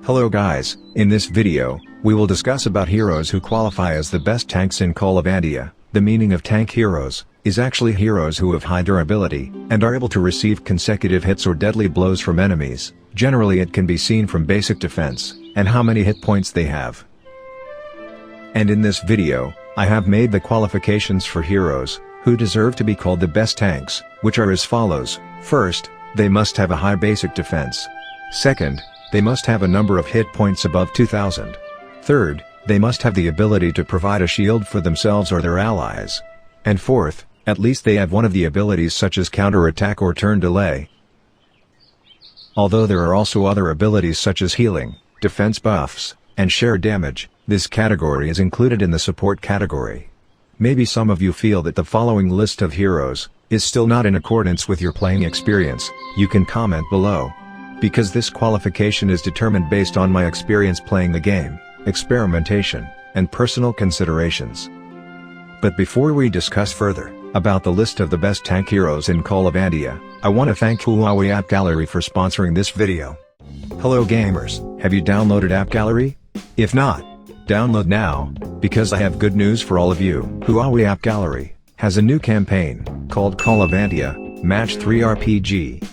Hello guys, in this video, we will discuss about heroes who qualify as the best tanks in Call of Antia. The meaning of tank heroes is actually heroes who have high durability and are able to receive consecutive hits or deadly blows from enemies. Generally it can be seen from basic defense and how many hit points they have. And in this video, I have made the qualifications for heroes who deserve to be called the best tanks, which are as follows. First, they must have a high basic defense. Second, they must have a number of hit points above 2000. Third, they must have the ability to provide a shield for themselves or their allies. And fourth, at least they have one of the abilities such as counter-attack or turn delay. Although there are also other abilities such as healing, defense buffs, and share damage, this category is included in the support category. Maybe some of you feel that the following list of heroes is still not in accordance with your playing experience. You can comment below. Because this qualification is determined based on my experience playing the game, experimentation, and personal considerations. But before we discuss further about the list of the best tank heroes in Call of Antia, I want to thank Huawei Appgallery for sponsoring this video. Hello gamers, have you downloaded Appgallery? If not, download now, because I have good news for all of you. Huawei Appgallery has a new campaign called Call of Antia Match 3 RPG.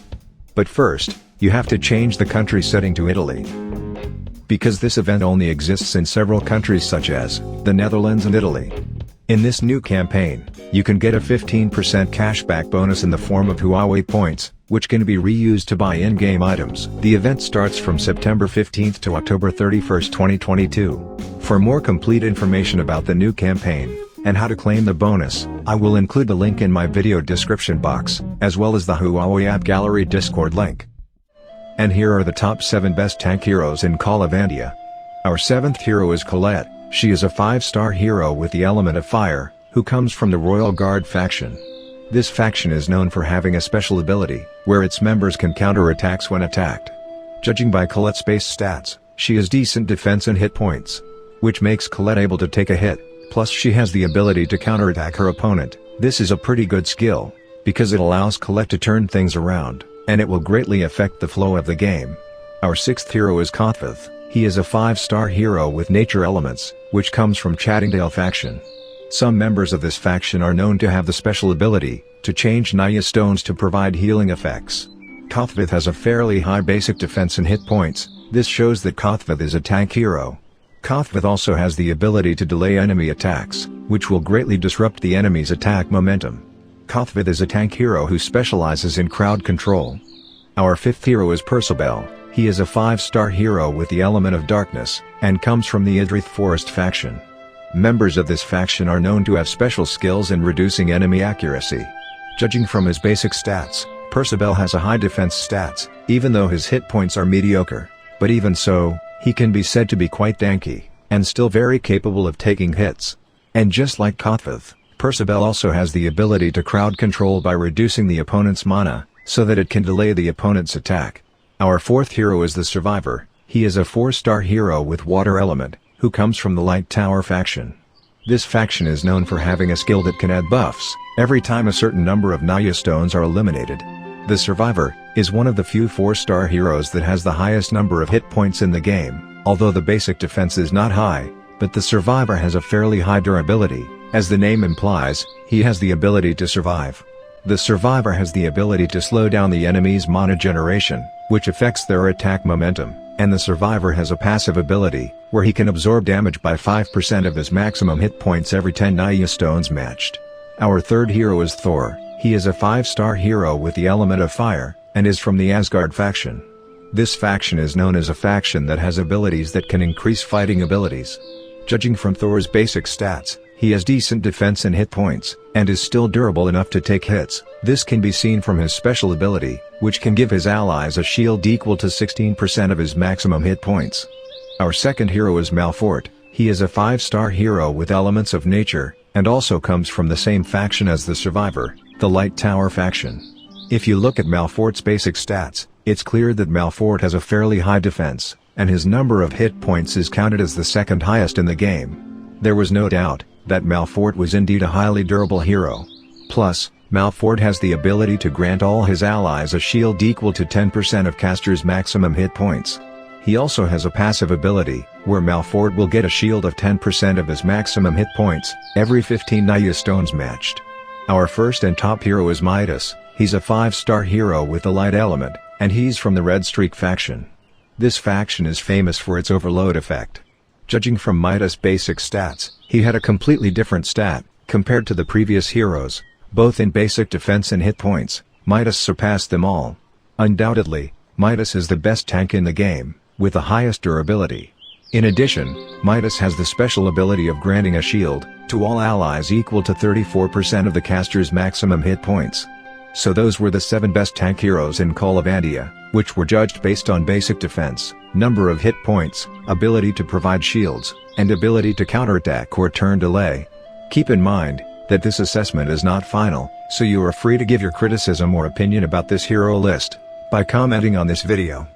But first, you have to change the country setting to Italy. Because this event only exists in several countries such as the Netherlands and Italy. In this new campaign, you can get a 15% cashback bonus in the form of Huawei points, which can be reused to buy in-game items. The event starts from September 15th to October 31st, 2022. For more complete information about the new campaign, and how to claim the bonus, I will include the link in my video description box, as well as the Huawei Appgallery Discord link. And here are the top 7 best tank heroes in Call of Antia. Our 7th hero is Colette. She is a 5-star hero with the element of fire, who comes from the Royal Guard faction. This faction is known for having a special ability, where its members can counter attacks when attacked. Judging by Colette's base stats, she has decent defense and hit points, which makes Colette able to take a hit, plus she has the ability to counterattack her opponent. This is a pretty good skill, because it allows Colette to turn things around, and it will greatly affect the flow of the game. Our 6th hero is Cathbad. He is a 5-star hero with nature elements, which comes from Chattingdale faction. Some members of this faction are known to have the special ability to change Naya stones to provide healing effects. Cathbad has a fairly high basic defense and hit points. This shows that Cathbad is a tank hero. Cathbad also has the ability to delay enemy attacks, which will greatly disrupt the enemy's attack momentum. Cathbad is a tank hero who specializes in crowd control. Our 5th hero is Percibel. He is a 5-star hero with the element of darkness, and comes from the Idrith Forest faction. Members of this faction are known to have special skills in reducing enemy accuracy. Judging from his basic stats, Percibel has a high defense stats, even though his hit points are mediocre. But even so, he can be said to be quite tanky, and still very capable of taking hits. And just like Cathbad, Percibel also has the ability to crowd control by reducing the opponent's mana, so that it can delay the opponent's attack. Our 4th hero is the Survivor. He is a 4-star hero with water element, who comes from the Light Tower faction. This faction is known for having a skill that can add buffs every time a certain number of Naya stones are eliminated. The Survivor is one of the few 4-star heroes that has the highest number of hit points in the game, although the basic defense is not high, but the Survivor has a fairly high durability. As the name implies, he has the ability to survive. The Survivor has the ability to slow down the enemy's mana generation, which affects their attack momentum, and the Survivor has a passive ability, where he can absorb damage by 5% of his maximum hit points every 10 Naya stones matched. Our 3rd hero is Thor. He is a 5-star hero with the element of fire, and is from the Asgard faction. This faction is known as a faction that has abilities that can increase fighting abilities. Judging from Thor's basic stats, he has decent defense and hit points, and is still durable enough to take hits. This can be seen from his special ability, which can give his allies a shield equal to 16% of his maximum hit points. Our 2nd hero is Malfort. He is a 5-star hero with elements of nature, and also comes from the same faction as the Survivor, the Light Tower faction. If you look at Malfort's basic stats, it's clear that Malfort has a fairly high defense, and his number of hit points is counted as the 2nd highest in the game. There was no doubt that Malfort was indeed a highly durable hero. Plus, Malfort has the ability to grant all his allies a shield equal to 10% of caster's maximum hit points. He also has a passive ability, where Malfort will get a shield of 10% of his maximum hit points, every 15 Naya stones matched. Our first and top hero is Mytus. He's a 5-star hero with the light element, and he's from the Red Streak faction. This faction is famous for its overload effect. Judging from Mytus' basic stats, he had a completely different stat, compared to the previous heroes, both in basic defense and hit points. Mytus surpassed them all. Undoubtedly, Mytus is the best tank in the game, with the highest durability. In addition, Mytus has the special ability of granting a shield to all allies equal to 34% of the caster's maximum hit points. So those were the 7 best tank heroes in Call of Antia, which were judged based on basic defense, number of hit points, ability to provide shields, and ability to counterattack or turn delay. Keep in mind that this assessment is not final, so you are free to give your criticism or opinion about this hero list by commenting on this video.